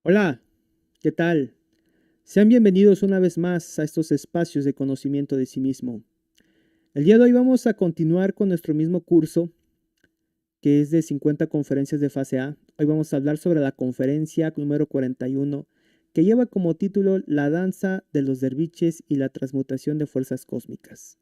Hola, ¿qué tal? Sean bienvenidos una vez más a estos espacios de conocimiento de sí mismo. El día de hoy vamos a continuar con nuestro mismo curso, que es de 50 conferencias de fase A. Hoy vamos a hablar sobre la conferencia número 41, que lleva como título La danza de los derviches y la transmutación de fuerzas cósmicas.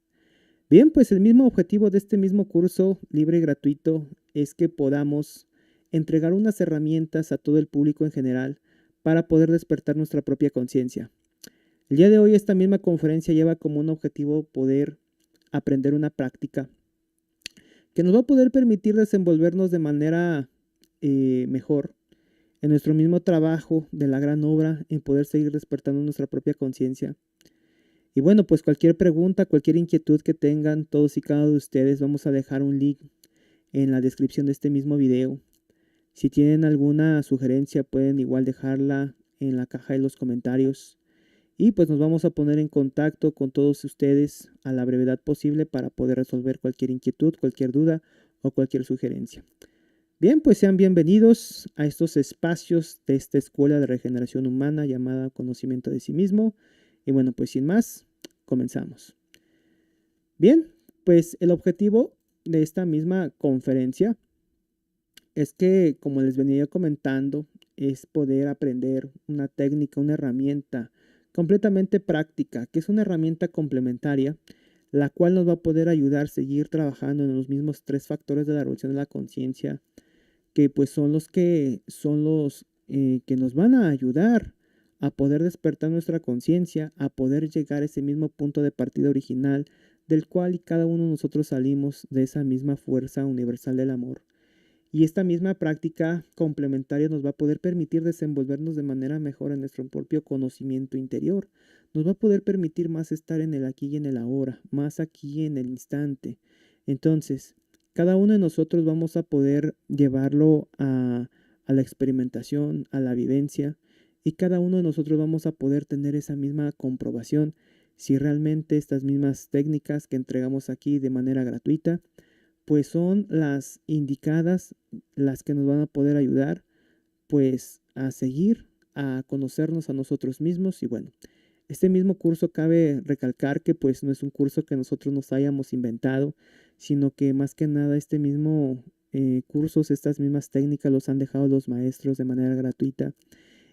Bien, pues el mismo objetivo de este mismo curso libre y gratuito es que podamos entregar unas herramientas a todo el público en general para poder despertar nuestra propia conciencia. El día de hoy esta misma conferencia lleva como un objetivo poder aprender una práctica que nos va a poder permitir desenvolvernos de manera mejor en nuestro mismo trabajo de la gran obra, en poder seguir despertando nuestra propia conciencia. Y bueno, pues cualquier pregunta, cualquier inquietud que tengan todos y cada uno de ustedes, vamos a dejar un link en la descripción de este mismo video. Si tienen alguna sugerencia, pueden igual dejarla en la caja de los comentarios. Y pues nos vamos a poner en contacto con todos ustedes a la brevedad posible para poder resolver cualquier inquietud, cualquier duda o cualquier sugerencia. Bien, pues sean bienvenidos a estos espacios de esta escuela de regeneración humana llamada conocimiento de sí mismo. Y bueno, pues sin más, comenzamos. Bien, pues el objetivo de esta misma conferencia es que, como les venía comentando, es poder aprender una técnica, una herramienta completamente práctica, que es una herramienta complementaria, la cual nos va a poder ayudar a seguir trabajando en los mismos tres factores de la revolución de la conciencia, que pues son los que nos van a ayudar a poder despertar nuestra conciencia, a poder llegar a ese mismo punto de partida original, del cual y cada uno de nosotros salimos de esa misma fuerza universal del amor. Y esta misma práctica complementaria nos va a poder permitir desenvolvernos de manera mejor en nuestro propio conocimiento interior. Nos va a poder permitir más estar en el aquí y en el ahora, más aquí en el instante. Entonces, cada uno de nosotros vamos a poder llevarlo a la experimentación, a la vivencia, y cada uno de nosotros vamos a poder tener esa misma comprobación si realmente estas mismas técnicas que entregamos aquí de manera gratuita pues son las indicadas, las que nos van a poder ayudar pues a seguir, a conocernos a nosotros mismos. Y bueno, este mismo curso cabe recalcar que pues no es un curso que nosotros nos hayamos inventado, sino que más que nada este mismo cursos, estas mismas técnicas los han dejado los maestros de manera gratuita.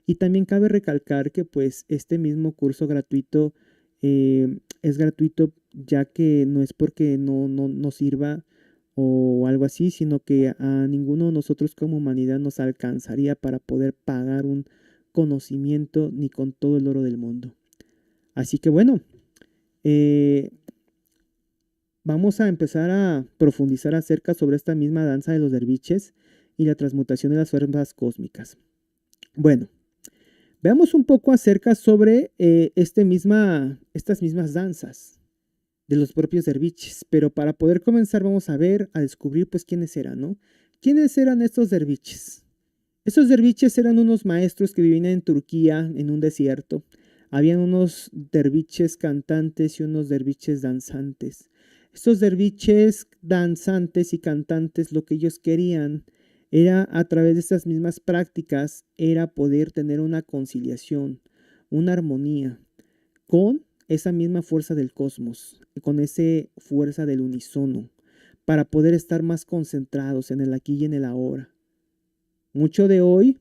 Y también cabe recalcar que pues este mismo curso gratuito es gratuito ya que no es porque no sirva o algo así, sino que a ninguno de nosotros como humanidad nos alcanzaría para poder pagar un conocimiento ni con todo el oro del mundo. Así que bueno, eh, vamos a empezar a profundizar acerca sobre esta misma danza de los derviches y la transmutación de las fuerzas cósmicas. Bueno, veamos un poco acerca sobre estas mismas danzas de los propios derviches, pero para poder comenzar vamos a ver, a descubrir pues quiénes eran, ¿no? ¿Quiénes eran estos derviches? Estos derviches eran unos maestros que vivían en Turquía, en un desierto. Habían unos derviches cantantes y unos derviches danzantes. Estos derviches danzantes y cantantes lo que ellos querían era a través de estas mismas prácticas, era poder tener una conciliación, una armonía con esa misma fuerza del cosmos, con esa fuerza del unisono, para poder estar más concentrados en el aquí y en el ahora. Mucho de hoy,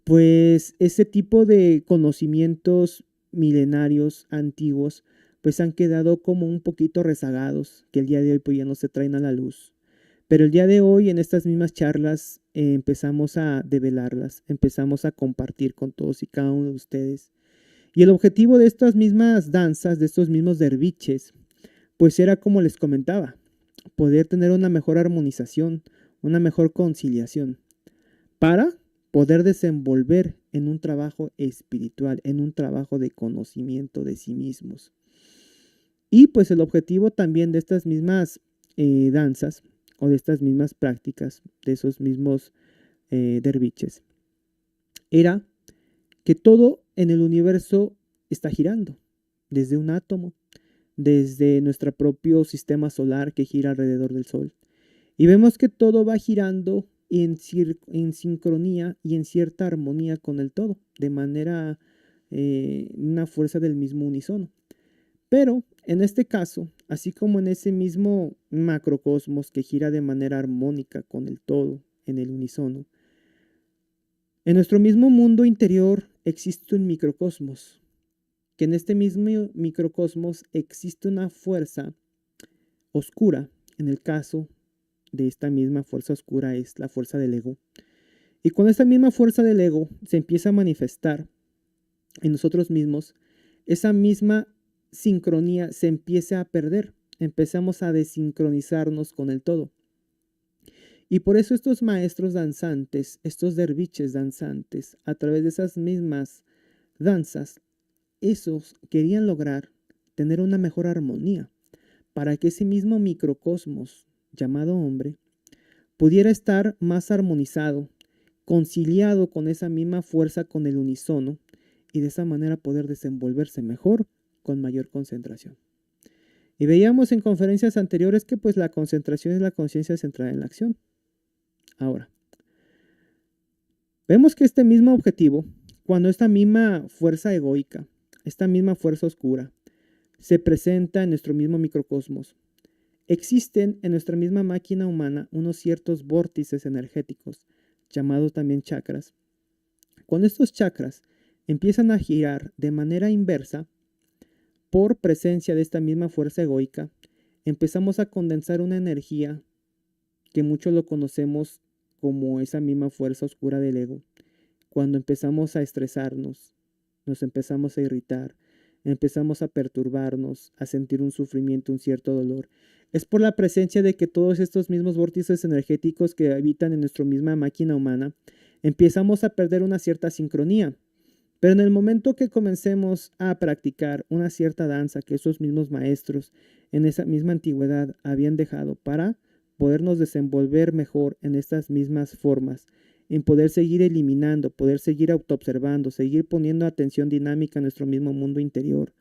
pues ese tipo de conocimientos milenarios, antiguos, pues han quedado como un poquito rezagados, que el día de hoy pues ya no se traen a la luz. Pero el día de hoy en estas mismas charlas empezamos a develarlas, empezamos a compartir con todos y cada uno de ustedes. Y el objetivo de estas mismas danzas, de estos mismos derviches, pues era como les comentaba, poder tener una mejor armonización, una mejor conciliación, para poder desenvolver en un trabajo espiritual, en un trabajo de conocimiento de sí mismos. Y pues el objetivo también de estas mismas danzas o de estas mismas prácticas, de esos mismos derviches, era que todo en el universo está girando, desde un átomo, desde nuestro propio sistema solar que gira alrededor del Sol. Y vemos que todo va girando en sincronía y en cierta armonía con el todo, de manera, una fuerza del mismo unísono. Pero en este caso, así como en ese mismo macrocosmos que gira de manera armónica con el todo, en el unísono, en nuestro mismo mundo interior existe un microcosmos, que en este mismo microcosmos existe una fuerza oscura. En el caso de esta misma fuerza oscura es la fuerza del ego. Y cuando esta misma fuerza del ego se empieza a manifestar en nosotros mismos, esa misma sincronía se empieza a perder. Empezamos a desincronizarnos con el todo. Y por eso estos maestros danzantes, estos derviches danzantes, a través de esas mismas danzas, esos querían lograr tener una mejor armonía para que ese mismo microcosmos llamado hombre pudiera estar más armonizado, conciliado con esa misma fuerza con el unísono y de esa manera poder desenvolverse mejor con mayor concentración. Y veíamos en conferencias anteriores que pues la concentración es la conciencia centrada en la acción. Ahora, vemos que este mismo objetivo, cuando esta misma fuerza egoica, esta misma fuerza oscura, se presenta en nuestro mismo microcosmos, existen en nuestra misma máquina humana unos ciertos vórtices energéticos, llamados también chakras. Cuando estos chakras empiezan a girar de manera inversa, por presencia de esta misma fuerza egoica, empezamos a condensar una energía que muchos lo conocemos como esa misma fuerza oscura del ego. Cuando empezamos a estresarnos, nos empezamos a irritar, empezamos a perturbarnos, a sentir un sufrimiento, un cierto dolor. Es por la presencia de que todos estos mismos vórtices energéticos que habitan en nuestra misma máquina humana, empezamos a perder una cierta sincronía. Pero en el momento que comencemos a practicar una cierta danza que esos mismos maestros en esa misma antigüedad habían dejado para podernos desenvolver mejor en estas mismas formas, en poder seguir eliminando, poder seguir autoobservando, seguir poniendo atención dinámica a nuestro mismo mundo interior.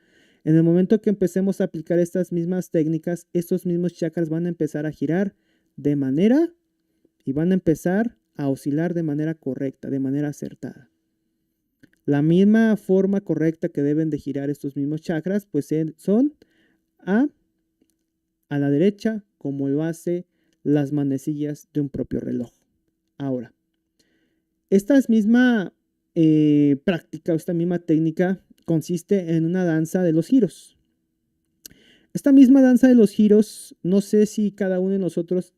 En el momento que empecemos a aplicar estas mismas técnicas, estos mismos chakras van a empezar a girar de manera y van a empezar a oscilar de manera correcta, de manera acertada. La misma forma correcta que deben de girar estos mismos chakras, pues son a la derecha, como lo hace las manecillas de un propio reloj. Ahora, esta misma práctica, esta misma técnica consiste en una danza de los giros. Esta misma danza de los giros, no sé si cada uno de nosotros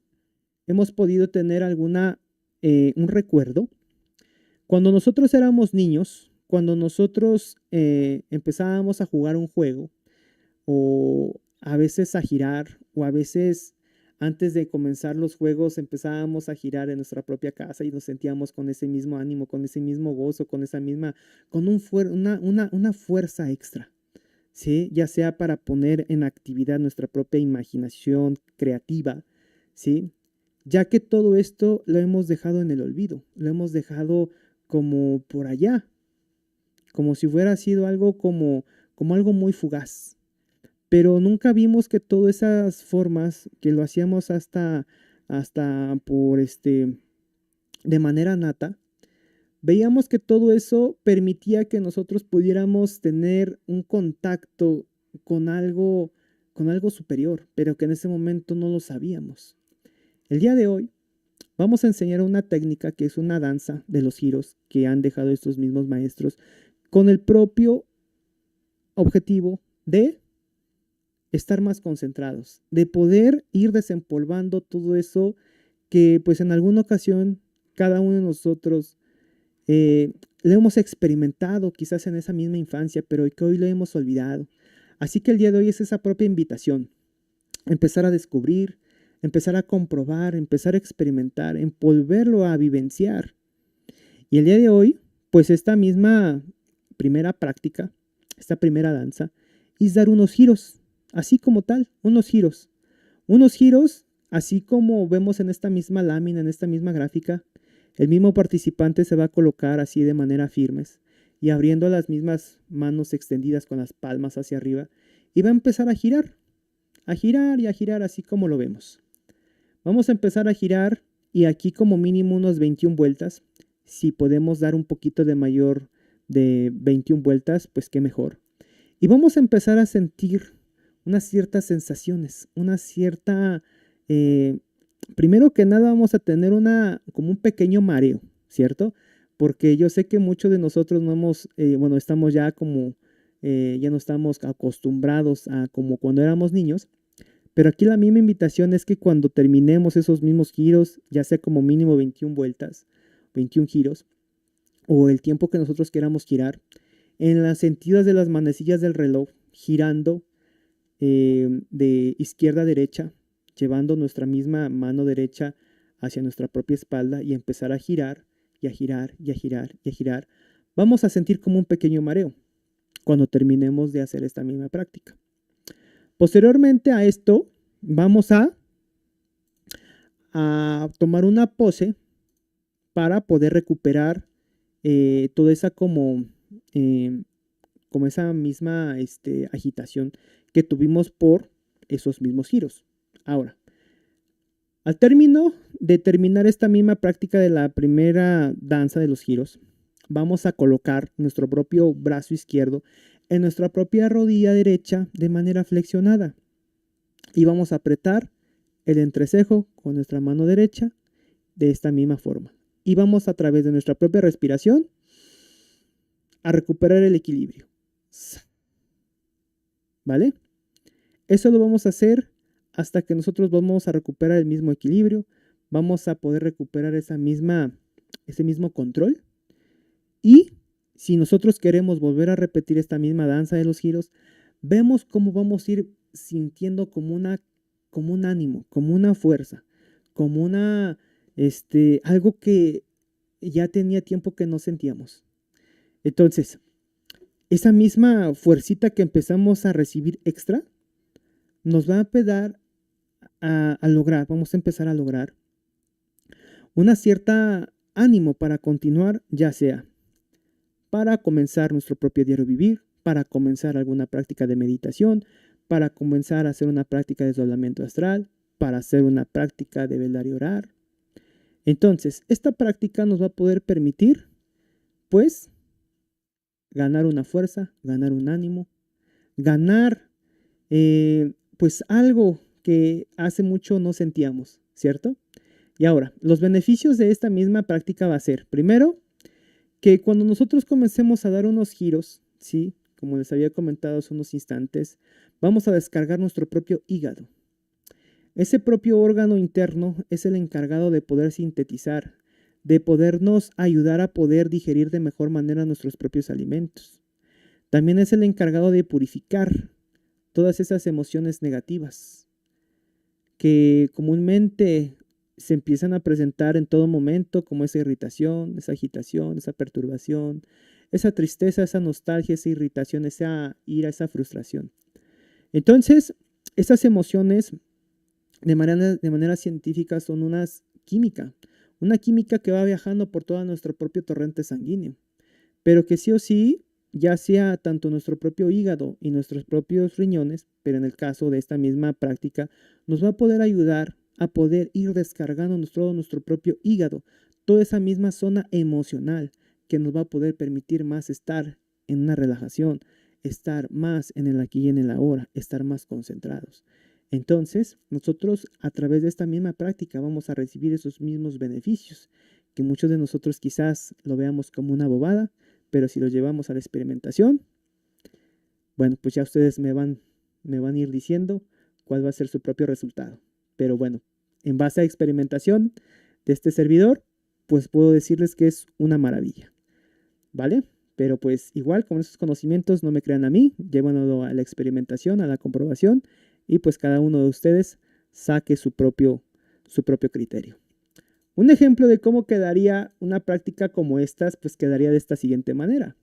hemos podido tener un recuerdo. Cuando nosotros éramos niños, cuando nosotros empezábamos a jugar un juego, o a veces a girar, o a veces antes de comenzar los juegos empezábamos a girar en nuestra propia casa y nos sentíamos con ese mismo ánimo, con ese mismo gozo, con esa misma, con una fuerza extra, ¿sí? Ya sea para poner en actividad nuestra propia imaginación creativa, ¿sí? Ya que todo esto lo hemos dejado en el olvido, lo hemos dejado como por allá, como si hubiera sido algo como algo muy fugaz. Pero nunca vimos que todas esas formas que lo hacíamos hasta por de manera nata, veíamos que todo eso permitía que nosotros pudiéramos tener un contacto con algo superior, pero que en ese momento no lo sabíamos. El día de hoy vamos a enseñar una técnica que es una danza de los giros que han dejado estos mismos maestros con el propio objetivo de estar más concentrados, de poder ir desempolvando todo eso que pues en alguna ocasión cada uno de nosotros lo hemos experimentado quizás en esa misma infancia, pero que hoy lo hemos olvidado. Así que el día de hoy es esa propia invitación, empezar a descubrir, empezar a comprobar, empezar a experimentar, en volverlo a vivenciar. Y el día de hoy, pues esta misma primera práctica, esta primera danza, es dar unos giros, así como tal, unos giros. Unos giros, así como vemos en esta misma lámina, en esta misma gráfica, el mismo participante se va a colocar así de manera firmes y abriendo las mismas manos extendidas con las palmas hacia arriba y va a empezar a girar y a girar así como lo vemos. Vamos a empezar a girar y aquí como mínimo unos 21 vueltas. Si podemos dar un poquito de mayor de 21 vueltas, pues qué mejor. Y vamos a empezar a sentir unas ciertas sensaciones, una cierta... primero que nada vamos a tener como un pequeño mareo, ¿cierto? Porque yo sé que muchos de nosotros no hemos, bueno, estamos ya como, ya no estamos acostumbrados a como cuando éramos niños, pero aquí la misma invitación es que cuando terminemos esos mismos giros, ya sea como mínimo 21 vueltas, 21 giros, o el tiempo que nosotros queramos girar, en las sentidas de las manecillas del reloj, girando de izquierda a derecha, llevando nuestra misma mano derecha hacia nuestra propia espalda y empezar a girar y a girar y a girar y a girar, vamos a sentir como un pequeño mareo cuando terminemos de hacer esta misma práctica. Posteriormente a esto, vamos a tomar una pose para poder recuperar toda esa como esa misma agitación que tuvimos por esos mismos giros. Ahora, al término de terminar esta misma práctica de la primera danza de los giros, vamos a colocar nuestro propio brazo izquierdo en nuestra propia rodilla derecha de manera flexionada y vamos a apretar el entrecejo con nuestra mano derecha de esta misma forma. Y vamos a través de nuestra propia respiración a recuperar el equilibrio. ¿Vale? Eso lo vamos a hacer hasta que nosotros vamos a recuperar el mismo equilibrio, vamos a poder recuperar ese mismo control. Y si nosotros queremos volver a repetir esta misma danza de los giros, vemos cómo vamos a ir sintiendo como un ánimo, como una fuerza, como algo que ya tenía tiempo que no sentíamos. Entonces, esa misma fuercita que empezamos a recibir extra, nos va a empezar a lograr, vamos a empezar a lograr una cierta ánimo para continuar, ya sea para comenzar nuestro propio diario vivir, para comenzar alguna práctica de meditación, para comenzar a hacer una práctica de desdoblamiento astral, para hacer una práctica de velar y orar. Entonces, esta práctica nos va a poder permitir, pues, ganar una fuerza, ganar un ánimo, ganar, pues, algo que hace mucho no sentíamos, ¿cierto? Y ahora, los beneficios de esta misma práctica va a ser, primero, que cuando nosotros comencemos a dar unos giros, ¿sí? Como les había comentado hace unos instantes, vamos a descargar nuestro propio hígado. Ese propio órgano interno es el encargado de poder sintetizar, de podernos ayudar a poder digerir de mejor manera nuestros propios alimentos. También es el encargado de purificar todas esas emociones negativas que comúnmente se empiezan a presentar en todo momento, como esa irritación, esa agitación, esa perturbación, esa tristeza, esa nostalgia, esa irritación, esa ira, esa frustración. Entonces, esas emociones de manera científica son una química que va viajando por todo nuestro propio torrente sanguíneo, pero que sí o sí, ya sea tanto nuestro propio hígado y nuestros propios riñones, pero en el caso de esta misma práctica, nos va a poder ayudar a poder ir descargando todo nuestro propio hígado, toda esa misma zona emocional que nos va a poder permitir más estar en una relajación, estar más en el aquí y en el ahora, estar más concentrados. Entonces, nosotros a través de esta misma práctica vamos a recibir esos mismos beneficios, que muchos de nosotros quizás lo veamos como una bobada, pero si lo llevamos a la experimentación, bueno, pues ya ustedes me van a ir diciendo cuál va a ser su propio resultado. Pero bueno, en base a experimentación de este servidor, pues puedo decirles que es una maravilla, ¿vale? Pero pues igual con esos conocimientos no me crean a mí, llévanlo a la experimentación, a la comprobación y pues cada uno de ustedes saque su propio criterio. Un ejemplo de cómo quedaría una práctica como estas, pues quedaría de esta siguiente manera.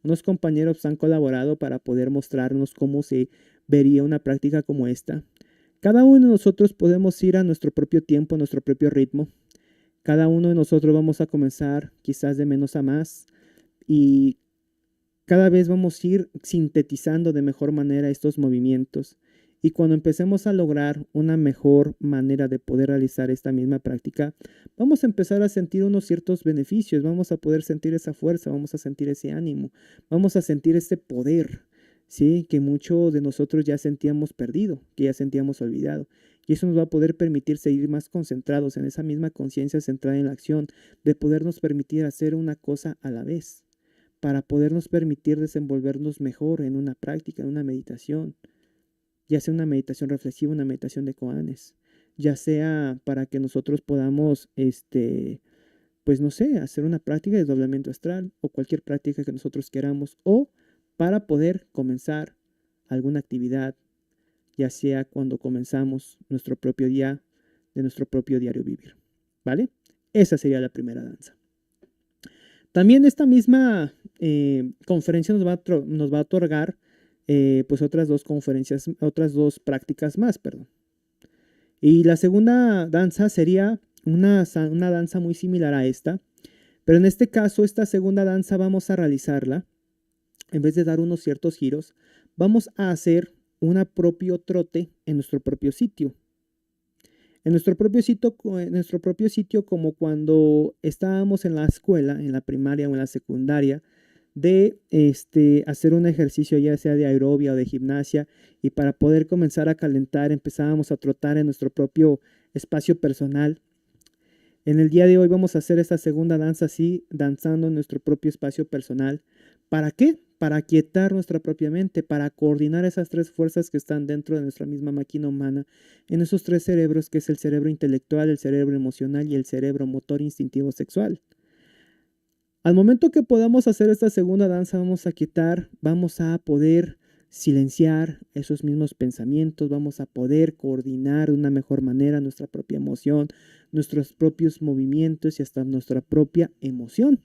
Unos compañeros han colaborado para poder mostrarnos cómo se vería una práctica como esta. Cada uno de nosotros podemos ir a nuestro propio tiempo, a nuestro propio ritmo. Cada uno de nosotros vamos a comenzar quizás de menos a más y cada vez vamos a ir sintetizando de mejor manera estos movimientos Y cuando empecemos a lograr una mejor manera de poder realizar esta misma práctica, vamos a empezar a sentir unos ciertos beneficios, vamos a poder sentir esa fuerza, vamos a sentir ese ánimo, vamos a sentir ese poder, ¿sí? Que muchos de nosotros ya sentíamos perdido, que ya sentíamos olvidado. Y eso nos va a poder permitir seguir más concentrados en esa misma conciencia centrada en la acción, de podernos permitir hacer una cosa a la vez, para podernos permitir desenvolvernos mejor en una práctica, en una meditación, ya sea una meditación reflexiva, una meditación de koanes, ya sea para que nosotros podamos, pues no sé, hacer una práctica de desdoblamiento astral o cualquier práctica que nosotros queramos, o para poder comenzar alguna actividad, ya sea cuando comenzamos nuestro propio día, de nuestro propio diario vivir, ¿vale? Esa sería la primera danza. También esta misma conferencia nos va a otorgar pues otras dos conferencias, otras dos prácticas más, perdón. Y la segunda danza sería una danza muy similar a esta, pero en este caso, esta segunda danza vamos a realizarla, en vez de dar unos ciertos giros, vamos a hacer un propio trote en nuestro propio sitio. En nuestro propio sitio, como cuando estábamos en la escuela, en la primaria o en la secundaria, de hacer un ejercicio ya sea de aerobia o de gimnasia, y para poder comenzar a calentar empezábamos a trotar en nuestro propio espacio personal. En el día de hoy vamos a hacer esta segunda danza así, danzando en nuestro propio espacio personal. ¿Para qué? Para aquietar nuestra propia mente, para coordinar esas tres fuerzas que están dentro de nuestra misma máquina humana, en esos tres cerebros, que es el cerebro intelectual, el cerebro emocional y el cerebro motor instintivo sexual. Al momento que podamos hacer esta segunda danza, vamos a quitar, vamos a poder silenciar esos mismos pensamientos, vamos a poder coordinar de una mejor manera nuestra propia emoción, nuestros propios movimientos y hasta nuestra propia emoción.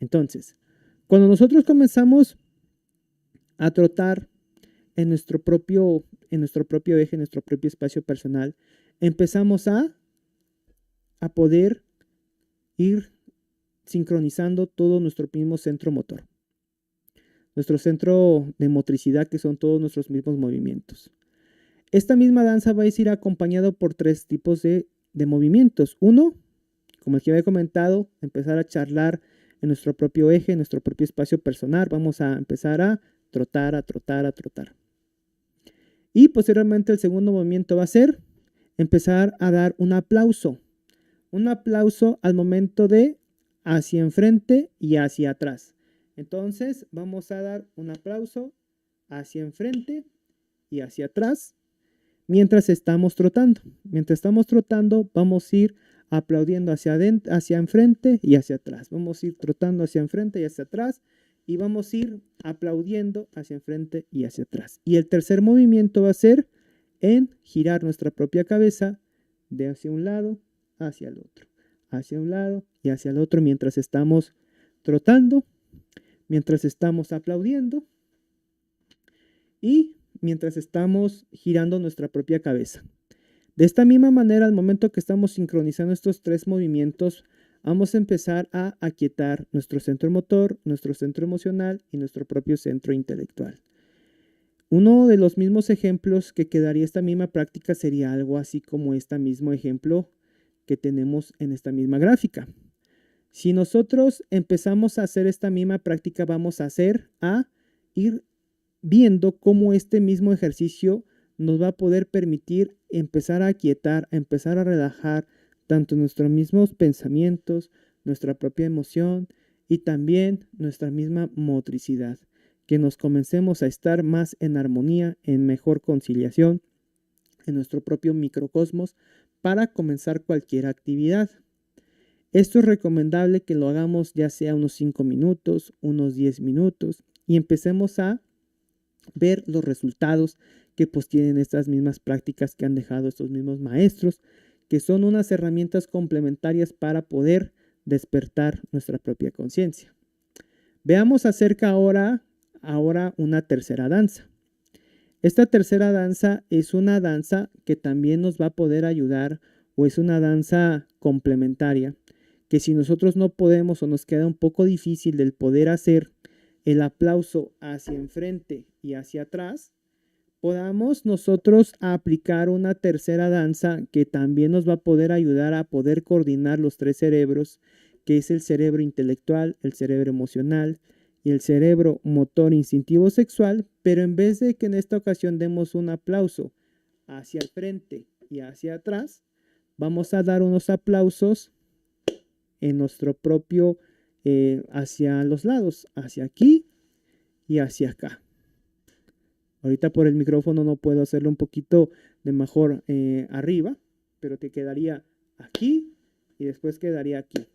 Entonces, cuando nosotros comenzamos a trotar en nuestro propio eje, en nuestro propio espacio personal, empezamos a poder ir sincronizando todo nuestro mismo centro motor, nuestro centro de motricidad, que son todos nuestros mismos movimientos. Esta misma danza va a ir acompañado por tres tipos de movimientos. Uno, como el que había comentado, empezar a charlar en nuestro propio eje, en nuestro propio espacio personal. Vamos a empezar a trotar, a trotar, a trotar. Y posteriormente el segundo movimiento va a ser empezar a dar un aplauso. Un aplauso al momento de hacia enfrente y hacia atrás. Entonces vamos a dar un aplauso hacia enfrente y hacia atrás mientras estamos trotando. Mientras estamos trotando vamos a ir aplaudiendo hacia enfrente y hacia atrás. Vamos a ir trotando hacia enfrente y hacia atrás y vamos a ir aplaudiendo hacia enfrente y hacia atrás. Y el tercer movimiento va a ser en girar nuestra propia cabeza de hacia un lado hacia el otro, hacia un lado y hacia el otro, mientras estamos trotando, mientras estamos aplaudiendo y mientras estamos girando nuestra propia cabeza. De esta misma manera, al momento que estamos sincronizando estos tres movimientos, vamos a empezar a aquietar nuestro centro motor, nuestro centro emocional y nuestro propio centro intelectual. Uno de los mismos ejemplos que quedaría esta misma práctica sería algo así como este mismo ejemplo que tenemos en esta misma gráfica. Si nosotros empezamos a hacer esta misma práctica, vamos a ir viendo cómo este mismo ejercicio nos va a poder permitir empezar a aquietar, a empezar a relajar tanto nuestros mismos pensamientos, nuestra propia emoción y también nuestra misma motricidad. Que nos comencemos a estar más en armonía, en mejor conciliación, en nuestro propio microcosmos, para comenzar cualquier actividad. Esto es recomendable que lo hagamos ya sea unos 5 minutos, unos 10 minutos, y empecemos a ver los resultados que pues tienen estas mismas prácticas que han dejado estos mismos maestros, que son unas herramientas complementarias para poder despertar nuestra propia conciencia. Veamos acerca ahora una tercera danza. Esta tercera danza es una danza que también nos va a poder ayudar, o es una danza complementaria, que si nosotros no podemos o nos queda un poco difícil el poder hacer el aplauso hacia enfrente y hacia atrás, podamos nosotros aplicar una tercera danza que también nos va a poder ayudar a poder coordinar los tres cerebros, que es el cerebro intelectual, el cerebro emocional y el cerebro motor instintivo sexual, pero en vez de que en esta ocasión demos un aplauso hacia el frente y hacia atrás, vamos a dar unos aplausos en nuestro propio, hacia los lados, hacia aquí y hacia acá. Ahorita por el micrófono no puedo hacerlo un poquito de mejor arriba, pero te quedaría aquí y después quedaría aquí.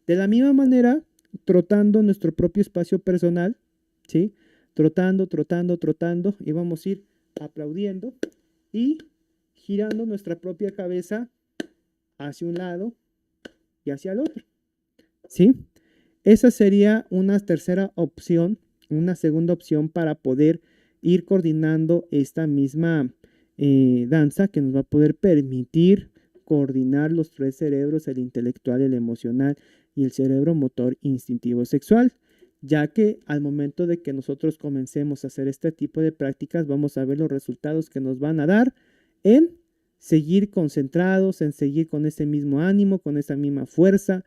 De la misma manera, trotando nuestro propio espacio personal, ¿sí? Trotando, trotando, trotando, y vamos a ir aplaudiendo y girando nuestra propia cabeza hacia un lado y hacia el otro, ¿sí? Esa sería una tercera opción, una segunda opción para poder ir coordinando esta misma danza que nos va a poder permitir coordinar los tres cerebros, el intelectual, el emocional y el cerebro motor instintivo sexual, ya que al momento de que nosotros comencemos a hacer este tipo de prácticas vamos a ver los resultados que nos van a dar en seguir concentrados, en seguir con ese mismo ánimo, con esa misma fuerza,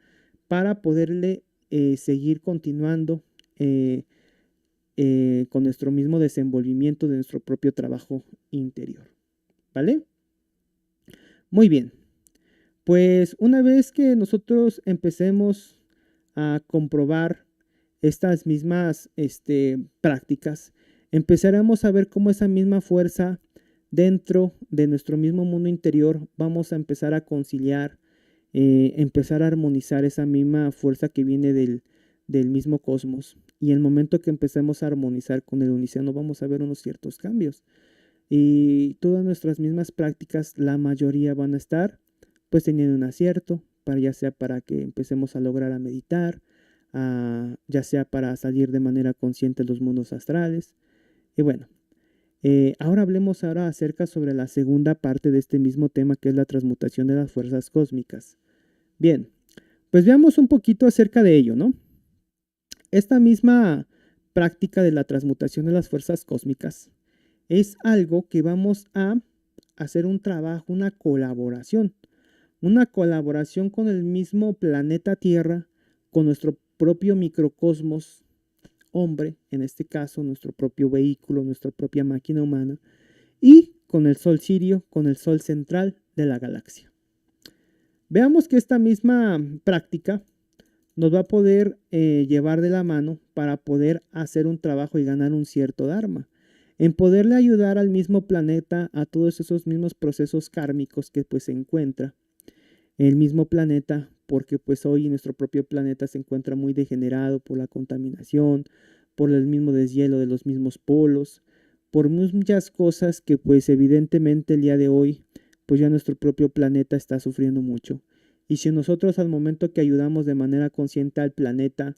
para poderle seguir continuando con nuestro mismo desenvolvimiento de nuestro propio trabajo interior. ¿Vale? Muy bien. Pues una vez que nosotros empecemos a comprobar estas mismas prácticas, empezaremos a ver cómo esa misma fuerza dentro de nuestro mismo mundo interior vamos a empezar a conciliar, empezar a armonizar esa misma fuerza que viene del mismo cosmos. Y en el momento que empecemos a armonizar con el uniceno vamos a ver unos ciertos cambios. Y todas nuestras mismas prácticas, la mayoría van a estar pues teniendo un acierto, ya sea para que empecemos a lograr a meditar, ya sea para salir de manera consciente de los mundos astrales. Y bueno, ahora hablemos ahora acerca sobre la segunda parte de este mismo tema, que es la transmutación de las fuerzas cósmicas. Bien, pues veamos un poquito acerca de ello, ¿no? Esta misma práctica de la transmutación de las fuerzas cósmicas es algo que vamos a hacer un trabajo, una colaboración con el mismo planeta Tierra, con nuestro propio microcosmos hombre, en este caso nuestro propio vehículo, nuestra propia máquina humana, y con el Sol Sirio, con el Sol central de la galaxia. Veamos que esta misma práctica nos va a poder llevar de la mano para poder hacer un trabajo y ganar un cierto dharma, en poderle ayudar al mismo planeta a todos esos mismos procesos kármicos que pues se encuentra el mismo planeta, porque pues hoy nuestro propio planeta se encuentra muy degenerado por la contaminación, por el mismo deshielo de los mismos polos, por muchas cosas que pues evidentemente el día de hoy pues ya nuestro propio planeta está sufriendo mucho. Y si nosotros al momento que ayudamos de manera consciente al planeta,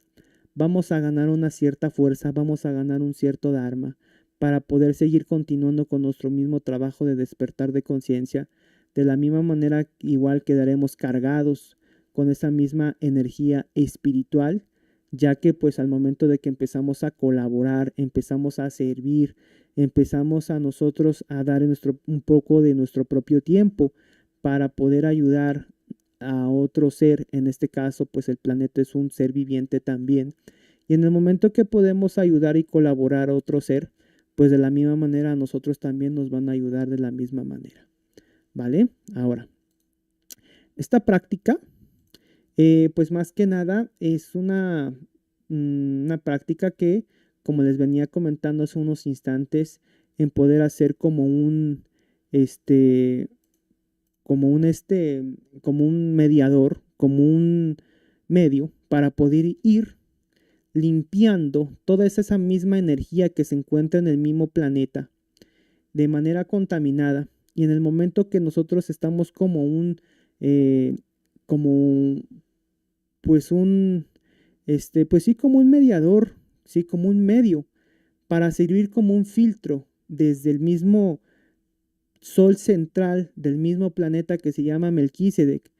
vamos a ganar una cierta fuerza, vamos a ganar un cierto dharma para poder seguir continuando con nuestro mismo trabajo de despertar de conciencia. De la misma manera, igual quedaremos cargados con esa misma energía espiritual, ya que pues al momento de que empezamos a colaborar, empezamos a servir, empezamos a nosotros a dar un poco de nuestro propio tiempo para poder ayudar a otro ser, en este caso pues el planeta es un ser viviente también, y en el momento que podemos ayudar y colaborar a otro ser, pues de la misma manera a nosotros también nos van a ayudar de la misma manera, ¿vale? Ahora, esta práctica pues más que nada es una práctica que, como les venía comentando hace unos instantes, en poder hacer como como un mediador, como un medio para poder ir limpiando toda esa misma energía que se encuentra en el mismo planeta de manera contaminada. Y en el momento que nosotros estamos como como pues pues sí, como un mediador, sí, como un medio para servir como un filtro desde el mismo Sol central del mismo planeta que se llama Melquisedec.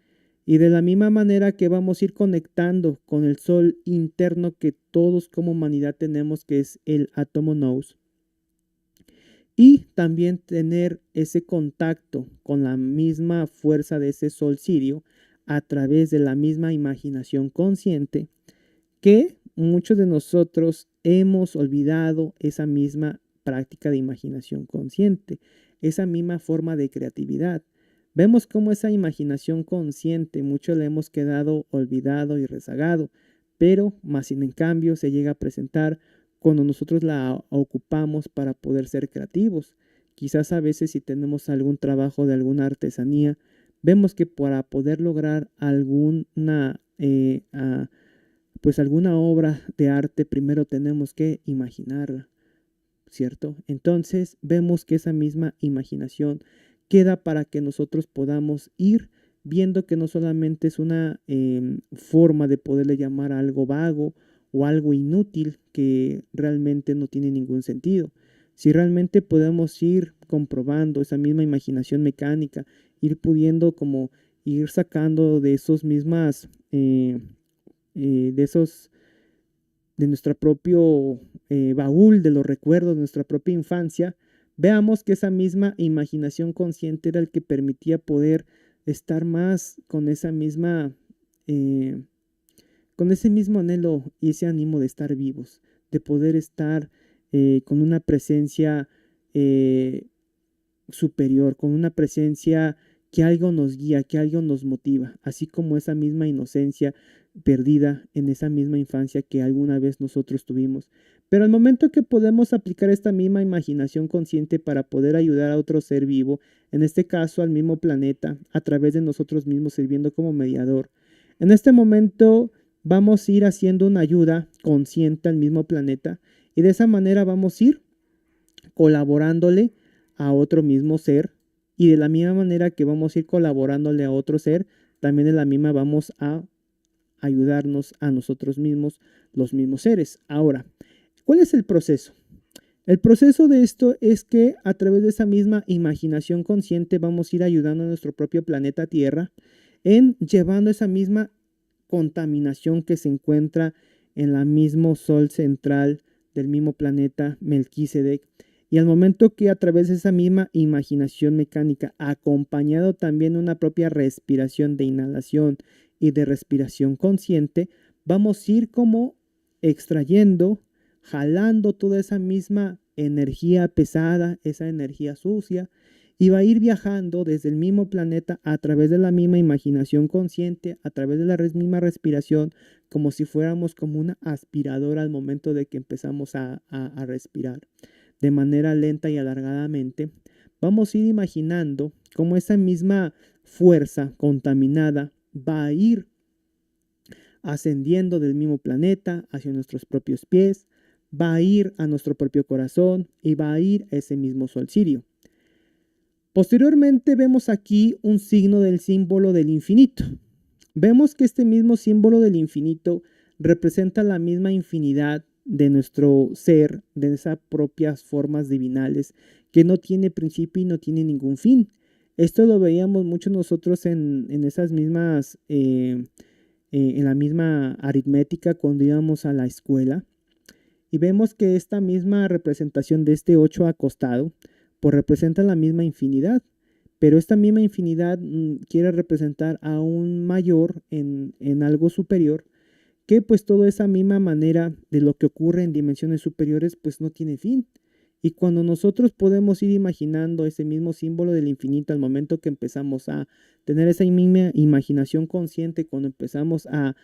Y de la misma manera que vamos a ir conectando con el Sol interno que todos como humanidad tenemos, que es el átomo Nous. y también tener ese contacto con la misma fuerza de ese sol sirio a través de la misma imaginación consciente, que muchos de nosotros hemos olvidado esa misma práctica de imaginación consciente, esa misma forma de creatividad. Vemos cómo esa imaginación consciente mucho le hemos quedado olvidado y rezagado, pero más sin en cambio se llega a presentar cuando nosotros la ocupamos para poder ser creativos. Quizás a veces si tenemos algún trabajo de alguna artesanía, vemos que para poder lograr pues alguna obra de arte, primero tenemos que imaginarla, ¿cierto? Entonces vemos que esa misma imaginación queda para que nosotros podamos ir viendo que no solamente es una forma de poderle llamar a algo vago o algo inútil que realmente no tiene ningún sentido. Si realmente podemos ir comprobando esa misma imaginación mecánica, ir pudiendo como ir sacando de esos mismas de esos, de nuestro propio baúl de los recuerdos de nuestra propia infancia, veamos que esa misma imaginación consciente era el que permitía poder estar más con esa misma, con ese mismo anhelo y ese ánimo de estar vivos, de poder estar con una presencia superior, con una presencia que algo nos guía, que algo nos motiva, así como esa misma inocencia perdida en esa misma infancia que alguna vez nosotros tuvimos. Pero al momento que podemos aplicar esta misma imaginación consciente para poder ayudar a otro ser vivo, en este caso al mismo planeta, a través de nosotros mismos sirviendo como mediador, en este momento vamos a ir haciendo una ayuda consciente al mismo planeta y de esa manera vamos a ir colaborándole a otro mismo ser, y de la misma manera que vamos a ir colaborándole a otro ser, también de la misma vamos a ayudarnos a nosotros mismos, los mismos seres. Ahora, ¿cuál es el proceso? El proceso de esto es que a través de esa misma imaginación consciente vamos a ir ayudando a nuestro propio planeta Tierra en llevando esa misma contaminación que se encuentra en la mismo sol central del mismo planeta Melquisedec. Y al momento que a través de esa misma imaginación mecánica, acompañado también de una propia respiración de inhalación y de respiración consciente, vamos a ir como extrayendo, jalando toda esa misma energía pesada, esa energía sucia, y va a ir viajando desde el mismo planeta a través de la misma imaginación consciente, a través de la misma respiración, como si fuéramos como una aspiradora al momento de que empezamos a respirar de manera lenta y alargadamente. Vamos a ir imaginando cómo esa misma fuerza contaminada va a ir ascendiendo del mismo planeta hacia nuestros propios pies, va a ir a nuestro propio corazón y va a ir a ese mismo sol sirio. Posteriormente vemos aquí un signo del símbolo del infinito. Vemos que este mismo símbolo del infinito representa la misma infinidad de nuestro ser, de esas propias formas divinales, que no tiene principio y no tiene ningún fin. Esto lo veíamos mucho nosotros en esas mismas, en la misma aritmética cuando íbamos a la escuela. Y vemos que esta misma representación de este 8 acostado, pues representa la misma infinidad. Pero esta misma infinidad quiere representar a un mayor en algo superior, que pues toda esa misma manera de lo que ocurre en dimensiones superiores pues no tiene fin. Y cuando nosotros podemos ir imaginando ese mismo símbolo del infinito al momento que empezamos a tener esa misma imaginación consciente, cuando empezamos a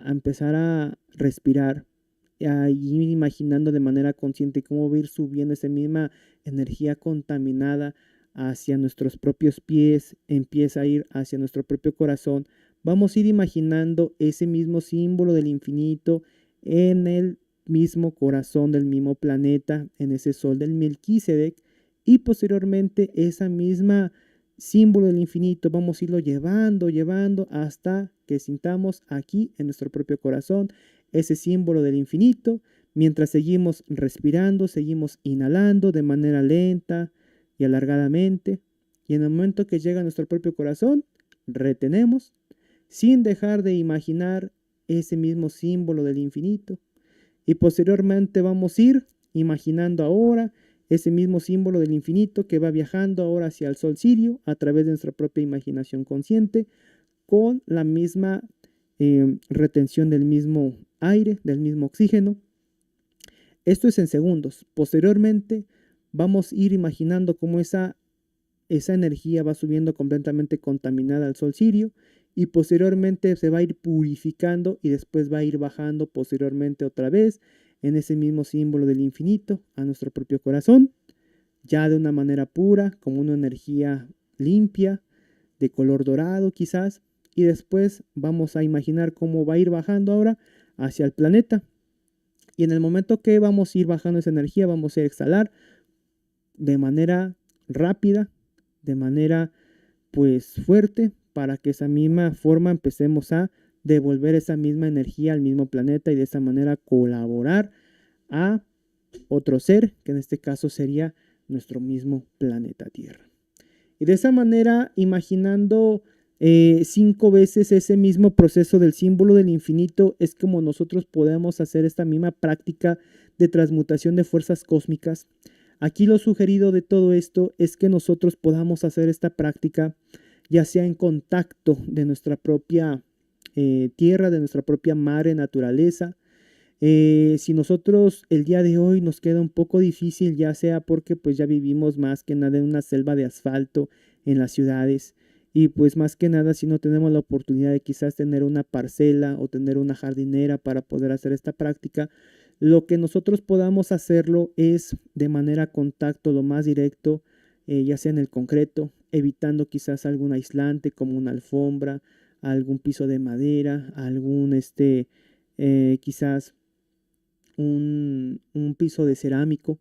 empezar a respirar, a ir imaginando de manera consciente cómo va a ir subiendo esa misma energía contaminada hacia nuestros propios pies, empieza a ir hacia nuestro propio corazón, vamos a ir imaginando ese mismo símbolo del infinito en el mismo corazón del mismo planeta, en ese sol del Melquisedec, y posteriormente esa misma símbolo del infinito vamos a irlo llevando hasta que sintamos aquí en nuestro propio corazón ese símbolo del infinito, mientras seguimos respirando, seguimos inhalando de manera lenta y alargadamente, y en el momento que llega a nuestro propio corazón, retenemos, sin dejar de imaginar ese mismo símbolo del infinito, y posteriormente vamos a ir imaginando ahora ese mismo símbolo del infinito que va viajando ahora hacia el sol sirio a través de nuestra propia imaginación consciente, con la misma retención del mismo aire, del mismo oxígeno. Esto es en segundos. Posteriormente vamos a ir imaginando cómo esa energía va subiendo completamente contaminada al sol sirio y posteriormente se va a ir purificando y después va a ir bajando posteriormente otra vez en ese mismo símbolo del infinito a nuestro propio corazón, ya de una manera pura, como una energía limpia, de color dorado quizás, y después vamos a imaginar cómo va a ir bajando ahora hacia el planeta. Y en el momento que vamos a ir bajando esa energía, vamos a exhalar de manera rápida, de manera pues fuerte, para que esa misma forma empecemos a devolver esa misma energía al mismo planeta y de esa manera colaborar a otro ser, que en este caso sería nuestro mismo planeta Tierra. Y de esa manera, imaginando 5 veces ese mismo proceso del símbolo del infinito, es como nosotros podemos hacer esta misma práctica de transmutación de fuerzas cósmicas. Aquí lo sugerido de todo esto es que nosotros podamos hacer esta práctica ya sea en contacto de nuestra propia tierra, de nuestra propia madre naturaleza. Si nosotros el día de hoy nos queda un poco difícil, ya sea porque pues ya vivimos más que nada en una selva de asfalto en las ciudades, y pues más que nada si no tenemos la oportunidad de quizás tener una parcela o tener una jardinera para poder hacer esta práctica, lo que nosotros podamos hacerlo es de manera contacto lo más directo, ya sea en el concreto, evitando quizás algún aislante como una alfombra, algún piso de madera, algún quizás un piso de cerámico,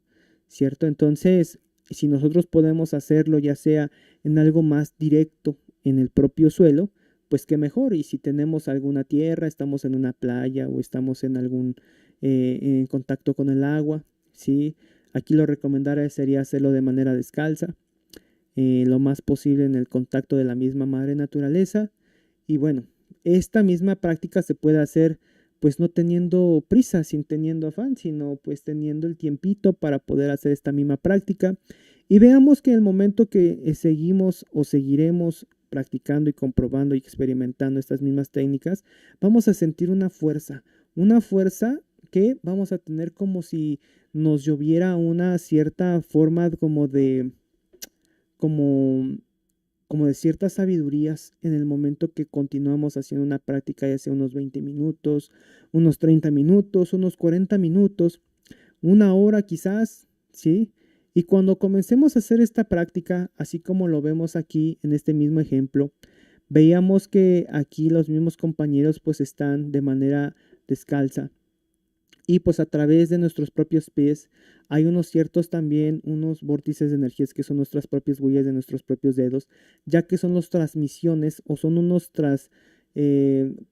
¿cierto? Entonces, si nosotros podemos hacerlo ya sea en algo más directo en el propio suelo, pues qué mejor. Y si tenemos alguna tierra, estamos en una playa o estamos en algún en contacto con el agua, ¿sí? Aquí lo recomendable sería hacerlo de manera descalza, lo más posible en el contacto de la misma madre naturaleza. Y bueno, esta misma práctica se puede hacer pues no teniendo prisa, sin teniendo afán, sino pues teniendo el tiempito para poder hacer esta misma práctica. Y veamos que en el momento que seguimos o seguiremos practicando y comprobando y experimentando estas mismas técnicas, vamos a sentir una fuerza que vamos a tener como si nos lloviera una cierta forma como como de ciertas sabidurías en el momento que continuamos haciendo una práctica, ya sea unos 20 minutos, unos 30 minutos, unos 40 minutos, una hora quizás, ¿sí? Y cuando comencemos a hacer esta práctica, así como lo vemos aquí en este mismo ejemplo, veíamos que aquí los mismos compañeros pues están de manera descalza. Y pues a través de nuestros propios pies hay unos ciertos también, unos vórtices de energías que son nuestras propias huellas de nuestros propios dedos, ya que son las transmisiones o son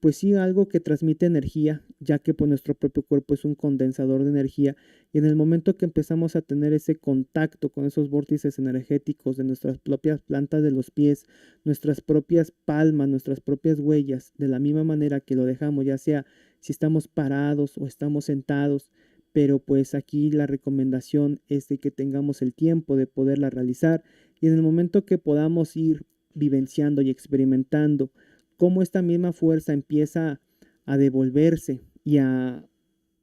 pues sí, algo que transmite energía, ya que pues nuestro propio cuerpo es un condensador de energía. Y en el momento que empezamos a tener ese contacto con esos vórtices energéticos de nuestras propias plantas de los pies, nuestras propias palmas, nuestras propias huellas, de la misma manera que lo dejamos, ya sea si estamos parados o estamos sentados, pero pues aquí la recomendación es de que tengamos el tiempo de poderla realizar, y en el momento que podamos ir vivenciando y experimentando cómo esta misma fuerza empieza a devolverse y a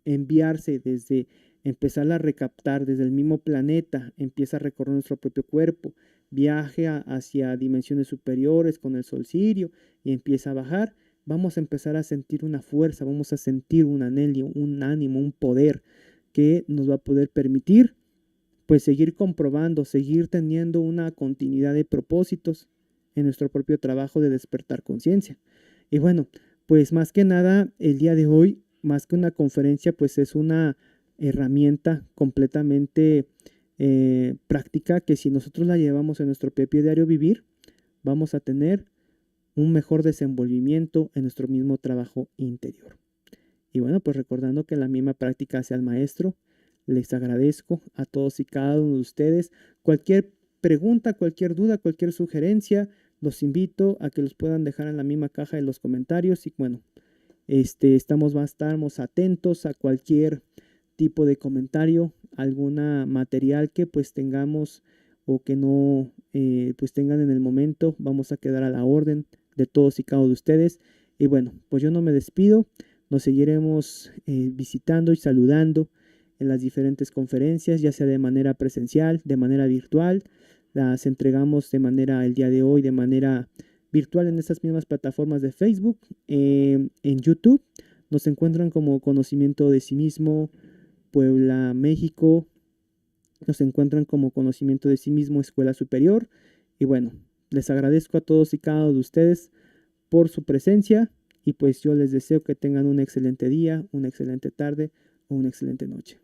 enviarse desde empezar a recaptar desde el mismo planeta, empieza a recorrer nuestro propio cuerpo, viaje hacia dimensiones superiores con el sol sirio y empieza a bajar, vamos a empezar a sentir una fuerza, vamos a sentir un anhelo, un ánimo, un poder que nos va a poder permitir pues seguir comprobando, seguir teniendo una continuidad de propósitos en nuestro propio trabajo de despertar conciencia. Y bueno, pues más que nada el día de hoy, más que una conferencia, pues es una herramienta completamente práctica que si nosotros la llevamos en nuestro propio diario vivir, vamos a tener un mejor desenvolvimiento en nuestro mismo trabajo interior. Y bueno, pues recordando que la misma práctica hace al maestro, les agradezco a todos y cada uno de ustedes. Cualquier pregunta, cualquier duda, cualquier sugerencia, los invito a que los puedan dejar en la misma caja de los comentarios. Y bueno, estamos atentos a cualquier tipo de comentario, alguna material que pues tengamos o que no pues tengan en el momento. Vamos a quedar a la orden de todos y cada uno de ustedes. Y bueno, pues yo no me despido, nos seguiremos visitando y saludando en las diferentes conferencias, ya sea de manera presencial, de manera virtual. Las entregamos de manera, el día de hoy, de manera virtual en estas mismas plataformas de Facebook, en YouTube. Nos encuentran como Conocimiento de Sí Mismo, Puebla, México. Nos encuentran como Conocimiento de Sí Mismo, Escuela Superior. Y bueno, les agradezco a todos y cada uno de ustedes por su presencia y pues yo les deseo que tengan un excelente día, una excelente tarde o una excelente noche.